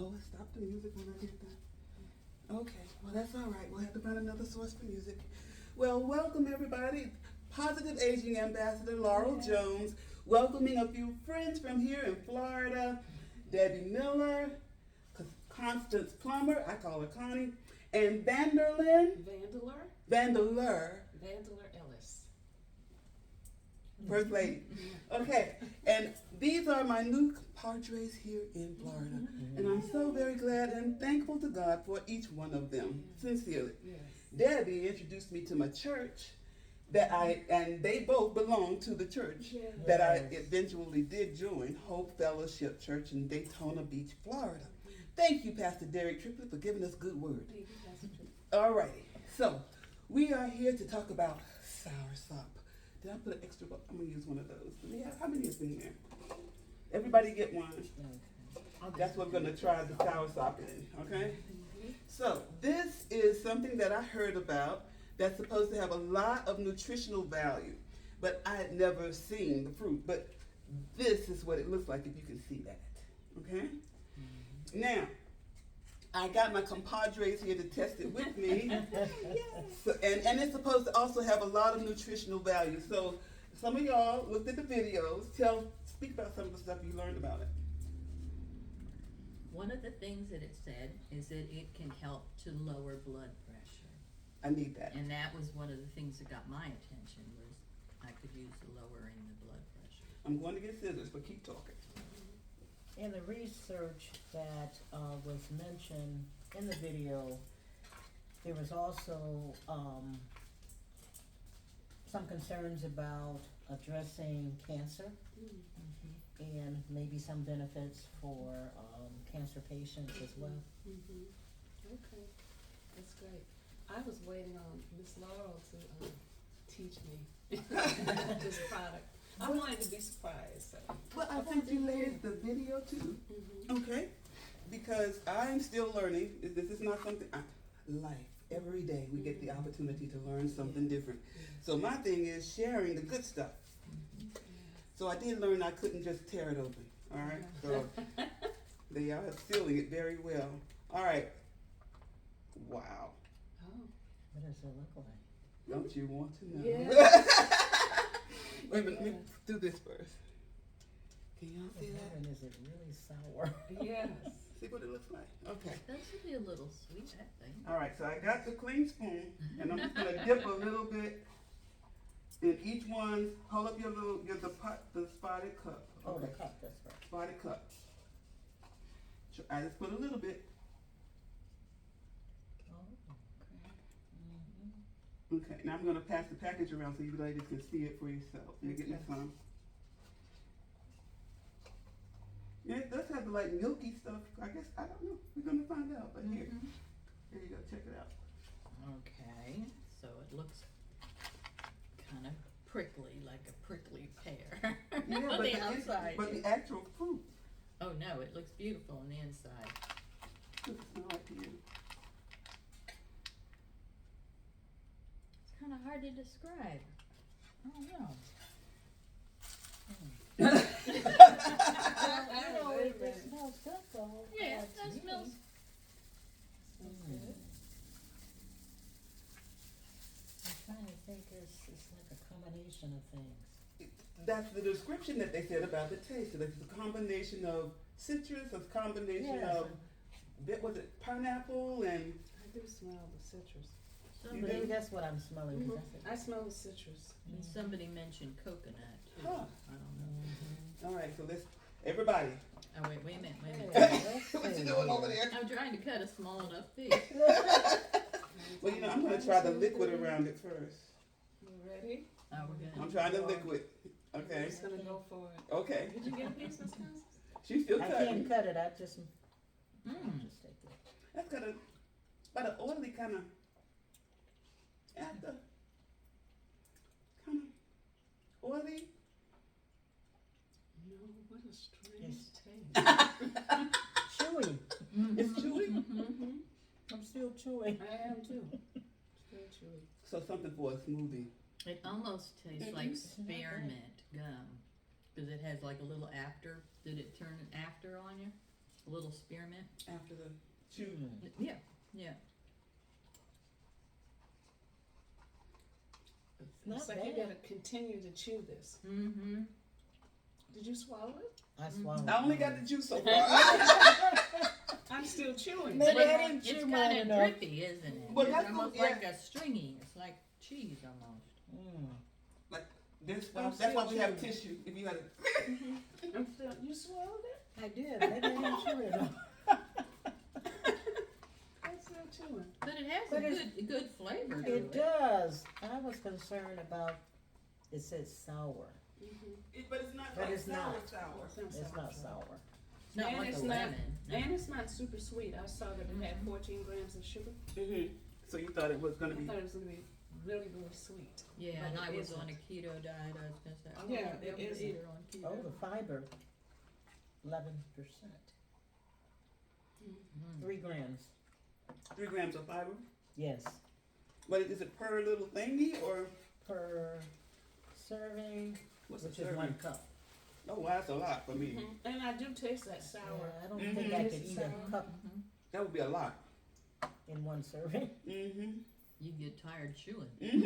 Oh, it stopped the music when I did that. Okay, well that's all right. We'll have to find another source for music. Well, welcome everybody. Positive Aging Ambassador Laurel Jones, welcoming a few friends from here in Florida. Debbie Miller, Constance Plummer, I call her Connie, and Vanderlyn. Vandeler. Ellis. First lady. Okay, and these are my new compadres here in Florida. And I'm so very glad and thankful to God for each one of them, sincerely. Yes. Debbie introduced me to my church and they both belong to the church that I eventually did join, Hope Fellowship Church in Daytona Beach, Florida. Thank you, Pastor Derek Triplett, for giving us good word. Thank you, Pastor Triplett. All righty, so we are here to talk about Soursop. Did I put an extra book? I'm going to use one of those. How many is in there? Everybody get one. That's what we're going to try the Soursop in, okay? So this is something that I heard about that's supposed to have a lot of nutritional value, but I had never seen the fruit. But this is what it looks like if you can see that, okay? Now, I got my compadres here to test it with me. So, and it's supposed to also have a lot of nutritional value. So some of y'all looked at the videos. Speak about some of the stuff you learned about it. One of the things that it said is that it can help to lower blood pressure. I need that. And that was one of the things that got my attention, was I could use the lowering the blood pressure. I'm going to get scissors, but keep talking. In the research that was mentioned in the video, there was also some concerns about addressing cancer and maybe some benefits for cancer patients as well. Okay, that's great. I was waiting on Miss Laurel to teach me this product. I wanted to be surprised. So. Well, I sent you ladies the video too. Okay? Because I'm still learning. This is not something, life. Every day we get the opportunity to learn something different. So my thing is sharing the good stuff. So I did learn I couldn't just tear it open. All right? So they are sealing it very well. All right. Wow. Oh. What does it look like? Don't you want to know? Yeah. Wait a minute, let me do this first. Can y'all see that? And is it really sour? Yes. See what it looks like? Okay. That should be a little sweet, I think. All right, so I got the clean spoon, and I'm just gonna dip a little bit in each one. Hold up the spotted cup. Oh, Okay. the cup, that's right. Spotted cup. So I just put a little bit. Oh, Okay, now I'm gonna pass the package around so you ladies can see it for yourself. You get me some. Yeah, it does have the like milky stuff. I guess, I don't know. We're gonna find out. But here you go. Check it out. Okay, so it looks kind of prickly, like a prickly pear Yeah, on the outside. but the actual fruit. Oh no, it looks beautiful on the inside. Does it smell like to you? It's kind of hard to describe. I don't know. It smells good though. Yeah, that smells. I'm trying to think, it's like a combination of things. That's the description that they said about the taste. It's a combination of citrus, a combination of, was it pineapple and? I do smell the citrus. Maybe that's what I'm smelling. I smell the citrus. And somebody mentioned coconut too. Huh. I don't know. All right, so let's, everybody. Oh wait a minute. What you doing over there? I'm trying to cut a small enough piece. Well, I'm gonna try the liquid around it first. You ready? Oh, we're gonna. I'm trying the liquid. Okay. I'm just gonna go for it. Okay. Did you get a piece, Miss Constance? She's still I cutting. can't cut it, I just take it. That's got about an oily kind of, oily. No, what a strange taste. Chewy. It's chewy. I'm still chewing. I am too. Still chewy. So something for a smoothie. It almost tastes like spearmint gum, because it has like a little after. Did it turn after on you? little spearmint. after the chew. Yeah, yeah. Not It's like you bad. gotta continue to chew this. Mm-hmm. Did you swallow it? I swallowed. I only got the juice so far. I'm still chewing. Maybe But I didn't it's chew kind mine of enough. drippy, isn't it? Well, It's that's almost the- like a stringy. It's like cheese almost. That's why we have tissue. If you had a I'm still, you swallowed it? I did. Maybe I didn't chew it enough. I'm still chewing. But it has But a good flavor to It it. does. I was concerned about, it says sour. but it's not But like it's not. sour. It's not sour. It's not And like it's a not- lemon. No. And it's not super sweet. I saw that it had 14 grams of sugar. So you thought it was I gonna be? thought it was gonna be really, really sweet. Yeah, But and it I was isn't. on a keto diet. I was gonna say, I Yeah, won't be able it to isn't. eat her on keto. Oh, the fiber, 11%. Mm. 3 grams. 3 grams of fiber. Yes. But is it per little thingy or Per serving, what's which the is serving? 1 cup. Oh, wow, that's a lot for me. And I do taste that sour. Yeah, I don't Mhm. think I could It's eat sour. a cup Mhm. That would be a lot. in 1 serving. Mm-hmm. You get tired chewing. Mm-hmm.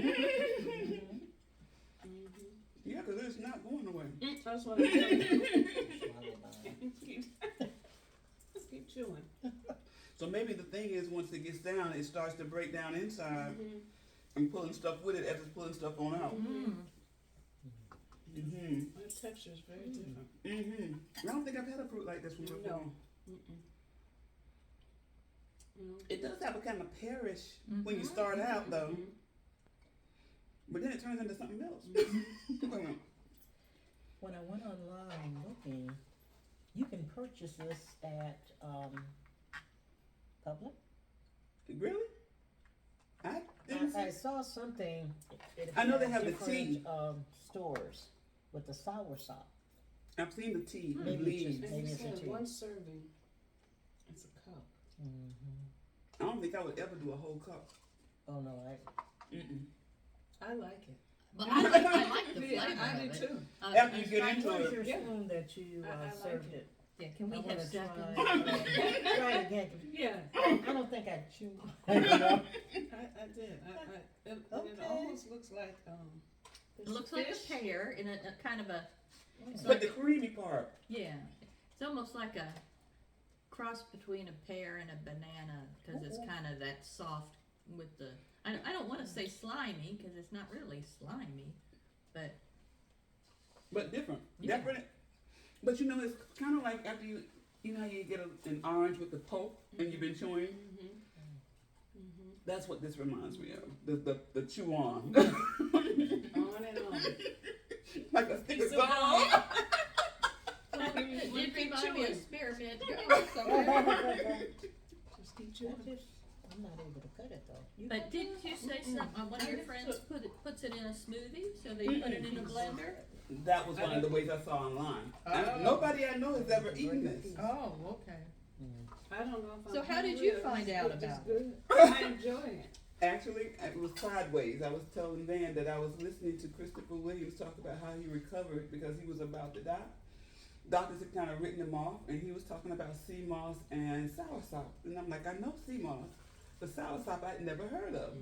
Mm-hmm. Yeah, because it's not going away. That's what I'm doing. Swallow mine. Just keep chewing. So maybe the thing is, once it gets down, it starts to break down inside Mm-hmm. and pulling stuff with it as it's pulling stuff on out. Mm. Mm-hmm. The texture is very different. Mm-hmm. I don't think I've had a fruit like this one before. No. Mm-mm. No. It does have a kind of pearish when you Mhm. start out, though, Mhm. but then it turns into something else. When I went online looking, you can purchase this at Publix. Really? I didn't I see. saw something. It I know they had have the different, tea. Stores with the Soursop. I've seen the tea, the Maybe it's leaves. just- And Maybe you it's a said tea. 1 serving. It's a cup. Mm-hmm. I don't think I would ever do a whole cup. Oh no, Mm-mm. I like it. But I like the Yeah, flavor I of do it. too. After you it's get like- into where's it. your Yeah. spoon that you I like served it. it? Yeah, can we I have wanna seconds? try it again. Yeah, I don't think I chewed. I did. And it Okay. almost looks like It looks like fish. a pear in a kind of a, But the creamy part. yeah, it's almost like a cross between a pear and a banana, because it's kind of that soft with the, I don't want to say slimy, because it's not really slimy, but But different. Yeah. Different. But you know, it's kind of like after you know how you get an orange with the pulp and you've been chewing? Mm-hmm. Mm-hmm. That's what this reminds me of. The chew on. On and on. Like a stick of So gum. it did keep remind me of chewing. spearmint going somewhere. Just keep chewing. I'm not able to cut it though. You But cut didn't you say something, one of your friends puts it in a smoothie, so they put it in a blender? That was one of the ways I saw online. Oh. Nobody I know has ever eaten this. Oh, okay. I don't know if I'm So how did hungry you or find it's out good- about it's good. I'm enjoying it. Actually, it was sideways. I was telling Van that I was listening to Christopher Williams talk about how he recovered because he was about to die. Doctors had kind of written him off, and he was talking about sea moss and soursop. And I'm like, I know sea moss, but soursop I'd never heard of.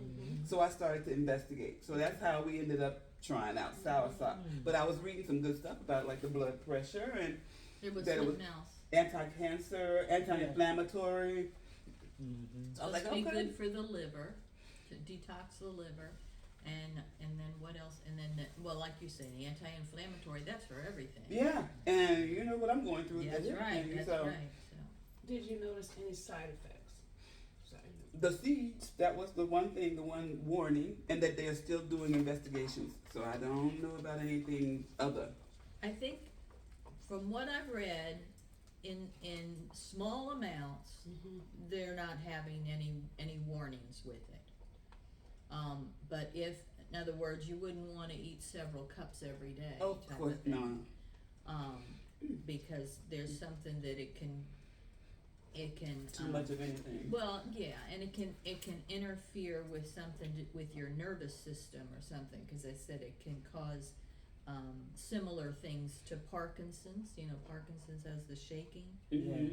So I started to investigate. So that's how we ended up trying out soursop. But I was reading some good stuff about like the blood pressure and There was That it was- something else. anti-cancer, anti-inflammatory. Mm-hmm. I was like, Supposed to be okay. good for the liver, to detox the liver, and then what else? And then, well, like you said, the anti-inflammatory, that's for everything. Yeah, and you know what I'm going through. That's with right, everything, that's so. right, so. Did you notice any side effects? The seeds, that was the one thing, the one warning, and that they're still doing investigations. So I don't know about anything other. I think, from what I've read, in small amounts, Mm-hmm. they're not having any warnings with it. But if, in other words, you wouldn't wanna eat several cups every day. Of type course, thing. no. Because there's something that it can, Too much of anything. well, yeah, and it can interfere with something with your nervous system or something, cause they said it can cause, similar things to Parkinson's, Parkinson's has the shaking. Mm-hmm. Yes.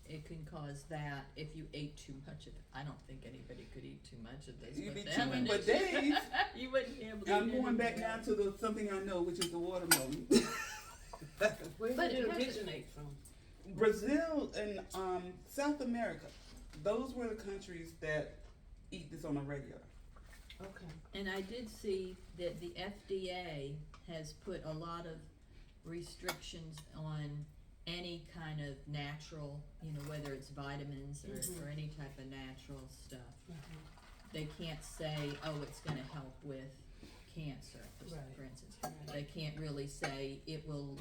It can cause that if you ate too much of it. I don't think anybody could eat too much of this. You'd be but chewing for days. You wouldn't be able to I'm eat going back anything now else. to something I know, which is the watermelon. Where But did it it has to- originate from? Brazil and South America, those were the countries that eat this on a regular. Okay. And I did see that the FDA has put a lot of restrictions on any kind of natural, whether it's vitamins or any type of natural stuff. They can't say, oh, it's gonna help with cancer, for Right. instance. Right. They can't really say it will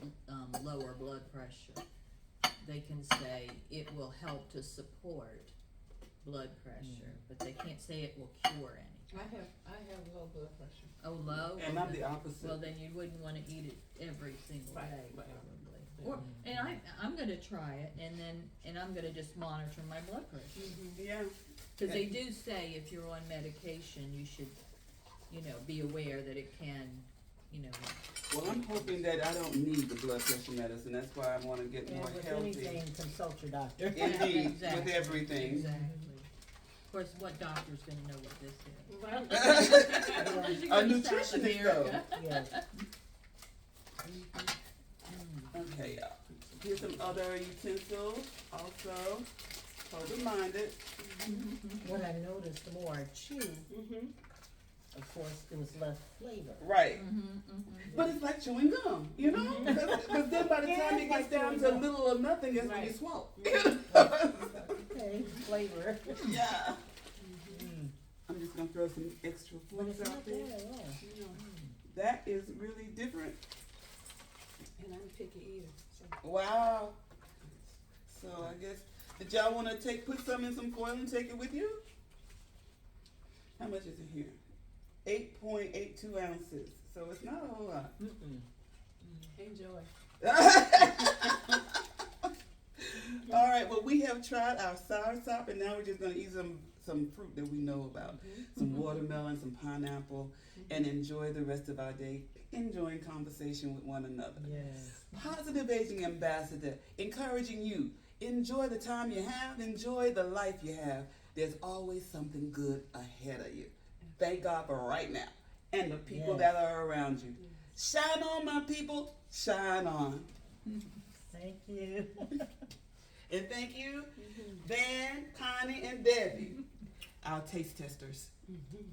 lower blood pressure. They can say it will help to support blood pressure, but they can't say it will cure any. I have low blood pressure. Oh, low? And I'm Okay. the opposite. Well, then you wouldn't wanna eat it every single Right, day, right. probably. Or, and I'm gonna try it, and I'm gonna just monitor my blood pressure. Yeah. Cause they do say if you're on medication, you should, be aware that it can, Well, I'm hoping that I don't need the blood pressure medicine. That's why I want to get And more with healthy. anything, consult your doctor. Indeed, Exactly. with everything. Exactly. Of course, what doctor's gonna know what this is? Right. Unless you A go to nutritionist, South America. Yes. Okay, y'all. Here's some other utensils also. Hold reminded. What I noticed, the more I chew, Mm-hmm. of course, it was less flavor. Right. Mm-hmm. But it's like chewing gum, you know? Because then by the Yeah, time it's it gets like down chewing to gum. little or nothing, it's when you Right. swallow. Okay, flavor. Yeah. Mm. I'm just going to throw some extra But it's flavor not out there. bad at all. That is really different. And I'm a picky eater. So. Wow. So I guess, did y'all want to put some in some foil and take it with you? How much is it here? 8.82 ounces. So it's not a whole lot. Mm-mm. Enjoy. All right, well, we have tried our soursop, and now we're just going to eat some fruit that we know about. Some watermelon, some pineapple, and enjoy the rest of our day, enjoying conversation with one another. Yes. Positive Aging Ambassador, encouraging you. Enjoy the time you have, enjoy the life you have. There's always something good ahead of you. Thank God for right now and the people Yes. that are around you. Shine on, my people, shine on. Thank you. And thank you, Van, Connie, and Debbie, our taste testers. Mm.